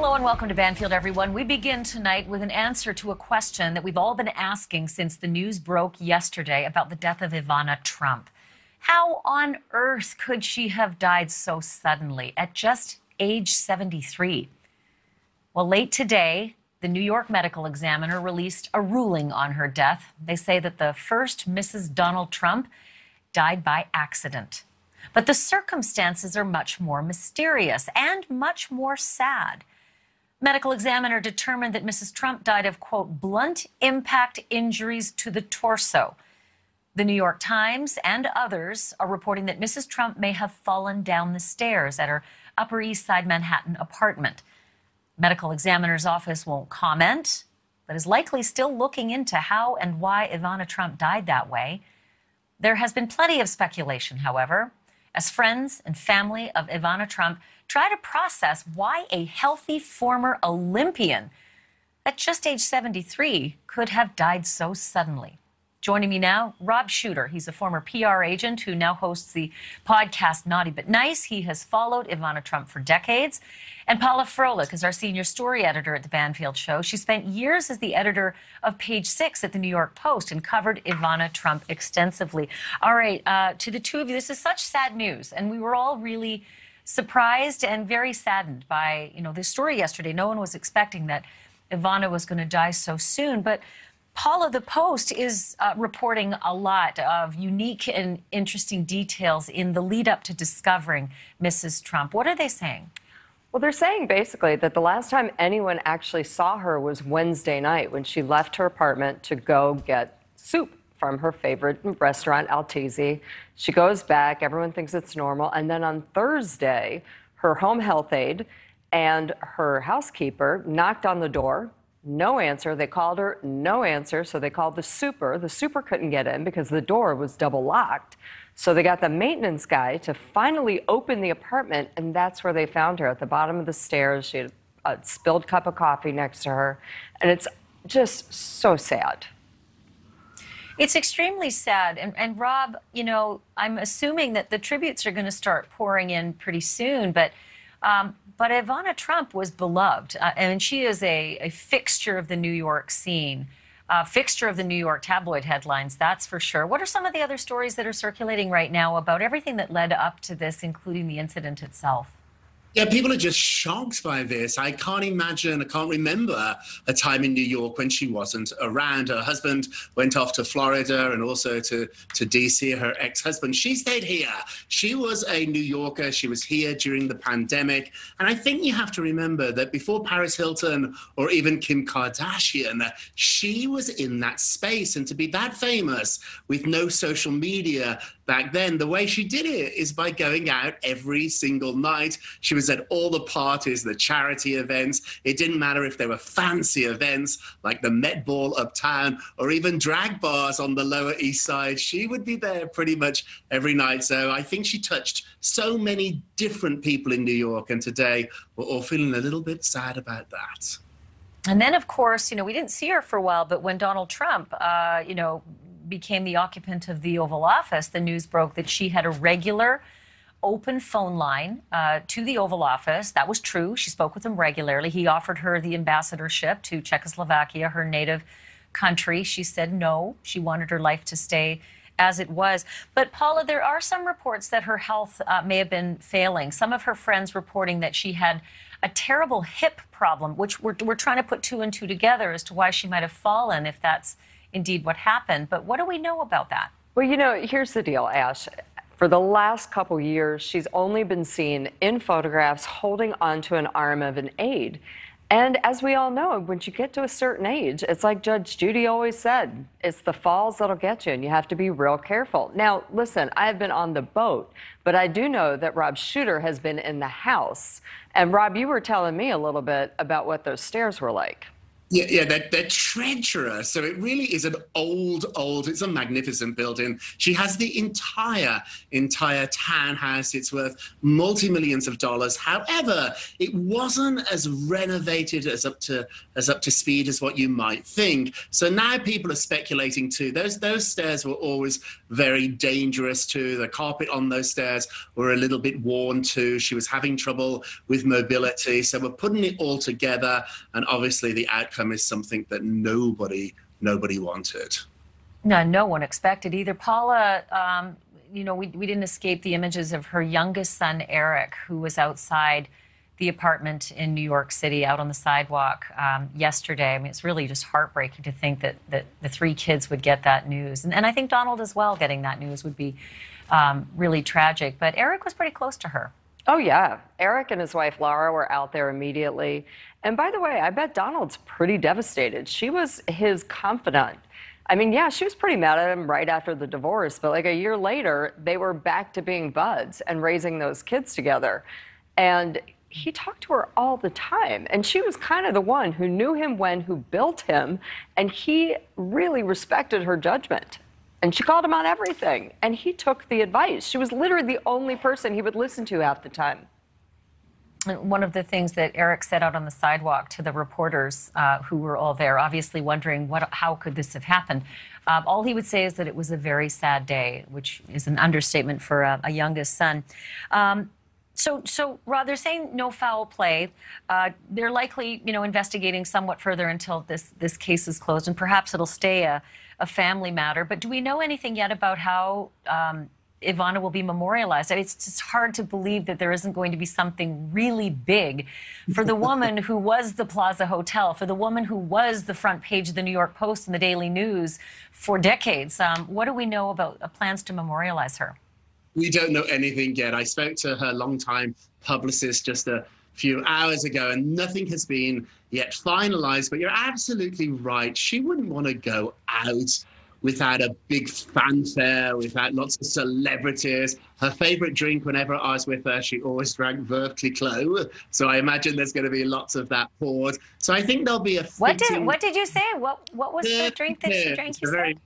Hello and welcome to Banfield, everyone. We begin tonight with an answer to a question that we've all been asking since the news broke yesterday about the death of Ivana Trump. How on earth could she have died so suddenly at just age 73? Well, late today, the New York medical examiner released a ruling on her death. They say that the first Mrs. Donald Trump died by accident. But the circumstances are much more mysterious and much more sad. Medical examiner determined that Mrs. Trump died of, quote, blunt impact injuries to the torso. The New York Times and others are reporting that Mrs. Trump may have fallen down the stairs at her Upper East Side Manhattan apartment. Medical examiner's office won't comment, but is likely still looking into how and why Ivana Trump died that way. There has been plenty of speculation, however, as friends and family of Ivana Trump try to process why a healthy former Olympian at just age 73 could have died so suddenly. Joining me now, Rob Shooter. He's a former PR agent who now hosts the podcast Naughty But Nice. He has followed Ivana Trump for decades. And Paula Froelich is our senior story editor at the Banfield Show. She spent years as the editor of Page 6 at the New York Post and covered Ivana Trump extensively. All right, to the two of you, this is such sad news. And we were all really surprised and very saddened by, this story yesterday. No one was expecting that Ivana was going to die so soon. But Paula, the Post is reporting a lot of unique and interesting details in the lead up to discovering Mrs. Trump. What are they saying? Well, they're saying basically that the last time anyone actually saw her was Wednesday night when she left her apartment to go get soup from her favorite restaurant, Altese. She goes back, everyone thinks it's normal, and then on Thursday, her home health aide and her housekeeper knocked on the door. No answer. They called her, no answer. So they called the super. The super couldn't get in because the door was double locked. So they got the maintenance guy to finally open the apartment, and that's where they found her, at the bottom of the stairs. She had a spilled cup of coffee next to her, and it's just so sad. It's extremely sad. And Rob, I'm assuming that the tributes are going to start pouring in pretty soon, but Ivana Trump was beloved, and she is a fixture of the New York scene, fixture of the New York tabloid headlines, that's for sure. What are some of the other stories that are circulating right now about everything that led up to this, including the incident itself? Yeah, people are just shocked by this. I can't remember a time in New York when she wasn't around. Her husband went off to Florida and also to DC, her ex-husband. She stayed here. She was a New Yorker. She was here during the pandemic. And I think you have to remember that before Paris Hilton or even Kim Kardashian, she was in that space. And to be that famous with no social media back then, the way she did it is by going out every single night. She was at all the parties, the charity events. It didn't matter if they were fancy events like the Met Ball uptown or even drag bars on the Lower East Side. She would be there pretty much every night. So I think she touched so many different people in New York. And today we're all feeling a little bit sad about that. And then, of course, we didn't see her for a while, but when Donald Trump, became the occupant of the Oval Office, the news broke that she had a regular open phone line to the Oval Office. That was true. She spoke with him regularly. He offered her the ambassadorship to Czechoslovakia, her native country. She said no. She wanted her life to stay as it was. But Paula, there are some reports that her health may have been failing. Some of her friends reporting that she had a terrible hip problem, which we're trying to put two and two together as to why she might have fallen, if that's indeed what happened. But what do we know about that? Well, here's the deal, Ash. For the last couple years, she's only been seen in photographs holding onto an arm of an aide. And as we all know, when you get to a certain age, it's like Judge Judy always said, it's the falls that'll get you, and you have to be real careful. Now, listen, I've been on the boat, but I do know that Rob Shooter has been in the house. And Rob, you were telling me a little bit about what those stairs were like. Yeah, they're treacherous. So it really is an it's a magnificent building. She has the entire townhouse. It's worth multi-millions of dollars. However, it wasn't as renovated as up to speed as what you might think. So now people are speculating too. Those stairs were always very dangerous too. The carpet on those stairs were a little bit worn too. She was having trouble with mobility. So we're putting it all together, and obviously the outcome is something that nobody wanted. No one expected either. Paula, we didn't escape the images of her youngest son, Eric, who was outside the apartment in New York City, out on the sidewalk yesterday. I mean, it's really just heartbreaking to think that the three kids would get that news. And I think Donald as well getting that news would be really tragic. But Eric was pretty close to her. Oh, yeah. Eric and his wife, Laura, were out there immediately. And by the way, I bet Donald's pretty devastated. She was his confidant. I mean, yeah, she was pretty mad at him right after the divorce, but like a year later, they were back to being buds and raising those kids together. And he talked to her all the time. And she was kind of the one who knew him when, who built him. And he really respected her judgment. And she called him on everything. And he took the advice. She was literally the only person he would listen to half the time. One of the things that Eric said out on the sidewalk to the reporters who were all there, obviously wondering how could this have happened, all he would say is that it was a very sad day, which is an understatement for a youngest son. So, Rod, they're saying no foul play. They're likely, investigating somewhat further until this case is closed, and perhaps it'll stay a family matter. But do we know anything yet about how Ivana will be memorialized? I mean, it's just hard to believe that there isn't going to be something really big for the woman who was the Plaza Hotel, for the woman who was the front page of the New York Post and the Daily News for decades. What do we know about plans to memorialize her? We don't know anything yet. I spoke to her longtime publicist just a few hours ago, and nothing has been yet finalized. But you're absolutely right. She wouldn't want to go out without a big fanfare, without lots of celebrities. Her favorite drink, whenever I was with her, she always drank Veuve Clicquot. So I imagine there's going to be lots of that poured. So I think there'll be a What did you say? What was the drink that she drank? You said?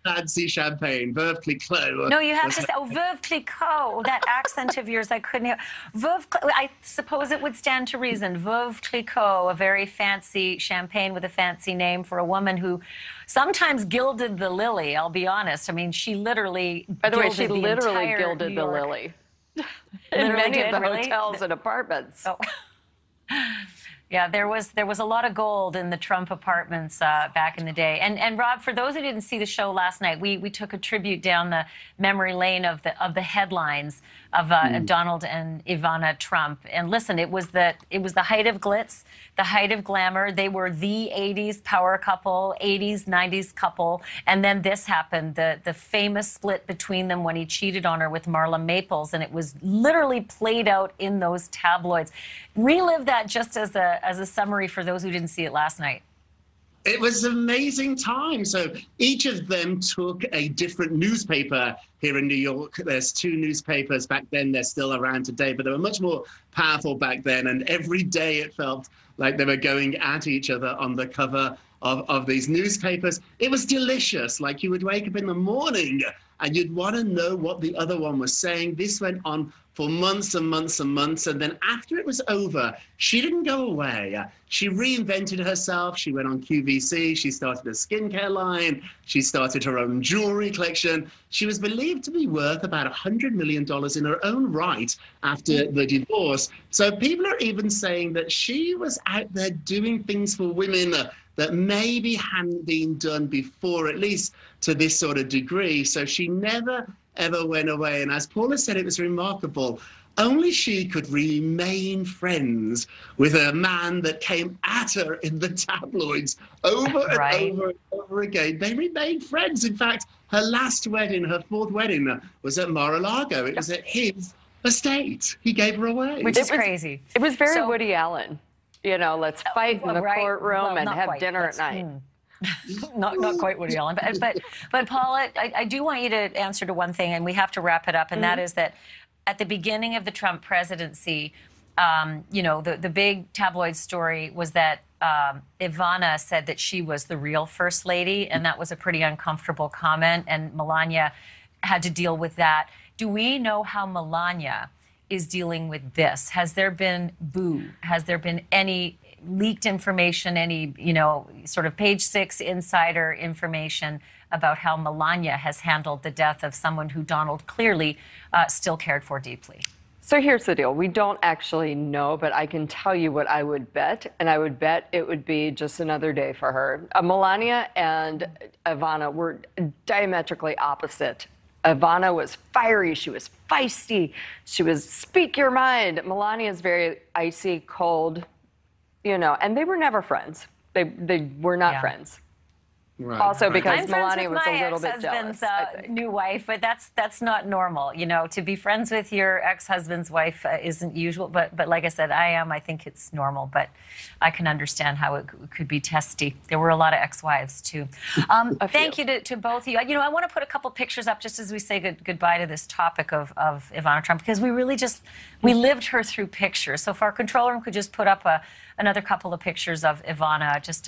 Fancy champagne, Veuve Clicquot. No, you have to say, Veuve Clicquot. That accent of yours, I couldn't hear. I suppose it would stand to reason. Veuve Clicquot, a very fancy champagne with a fancy name for a woman who sometimes gilded the lily, I'll be honest. I mean, she literally By the way, she literally gilded the lily. In many of the hotels and apartments. Oh. Yeah, there was a lot of gold in the Trump apartments back in the day. And Rob, for those who didn't see the show last night, we took a tribute down the memory lane of the headlines of Donald and Ivana Trump. And listen, it was the height of glitz, the height of glamour. They were the 80s power couple, 80s, 90s couple. And then this happened, the famous split between them when he cheated on her with Marla Maples. And it was literally played out in those tabloids. Relive that just as a summary for those who didn't see it last night. It was an amazing time. So each of them took a different newspaper here in New York. There's two newspapers back then. They're still around today, but they were much more powerful back then. And every day it felt like they were going at each other on the cover of these newspapers. It was delicious. Like you would wake up in the morning and you'd want to know what the other one was saying. This went on for months and months and months. And then after it was over, she didn't go away. She reinvented herself. She went on QVC. She started a skincare line. She started her own jewelry collection. She was believed to be worth about $100 million in her own right after the divorce. So people are even saying that she was out there doing things for women that maybe hadn't been done before, at least to this sort of degree. So she never, ever went away. And as Paula said, it was remarkable. Only she could remain friends with a man that came at her in the tabloids over and over and over again. They remained friends. In fact, her last wedding, her fourth wedding, was at Mar-a-Lago. It was at his estate. He gave her away. Which is crazy. It was very Woody Allen. You know, let's fight in the courtroom and have dinner at night. Not quite Woody Allen, but Paula, I do want you to answer to one thing, and we have to wrap it up, and that is that at the beginning of the Trump presidency, the big tabloid story was that Ivana said that she was the real first lady, and that was a pretty uncomfortable comment, and Melania had to deal with that. Do we know how Melania is dealing with this? Has there been Has there been any leaked information, any, sort of Page Six insider information about how Melania has handled the death of someone who Donald clearly still cared for deeply? So here's the deal. We don't actually know, but I can tell you what I would bet, and I would bet it would be just another day for her. Melania and Ivana were diametrically opposite. Ivana was fiery, she was feisty, she was speak your mind. Melania is very icy, cold, and they were never friends. They were not friends. Right, also, right. because Melania was a little bit jealous. New wife, but that's not normal. To be friends with your ex-husband's wife isn't usual. But like I said, I think it's normal. But I can understand how it could be testy. There were a lot of ex-wives too. Thank you to both of you. I want to put a couple pictures up just as we say goodbye to this topic of Ivana Trump, because we really we lived her through pictures. So if our control room could just put up another couple of pictures of Ivana, just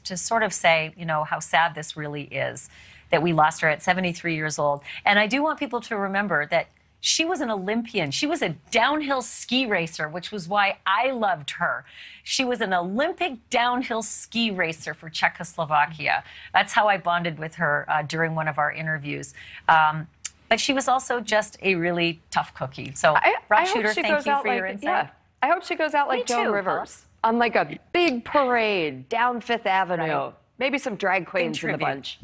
to sort of say, how sad this really is, that we lost her at 73 years old. And I do want people to remember that she was an Olympian. She was a downhill ski racer, which was why I loved her. She was an Olympic downhill ski racer for Czechoslovakia. That's how I bonded with her during one of our interviews. But she was also just a really tough cookie. So, Rob Shooter, thank you for your insight. Yeah. I hope she goes out like Joan Rivers on like a big parade down Fifth Avenue. Right. Maybe some drag queens in the bunch.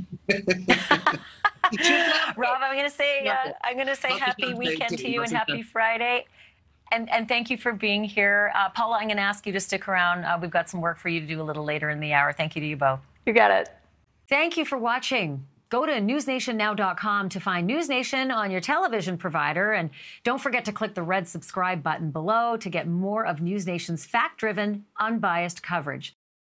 Rob, I'm going to say happy weekend to you and happy Friday. And thank you for being here. Paula, I'm going to ask you to stick around. We've got some work for you to do a little later in the hour. Thank you to you both. You got it. Thank you for watching. Go to newsnationnow.com to find NewsNation on your television provider. And don't forget to click the red subscribe button below to get more of NewsNation's fact-driven, unbiased coverage.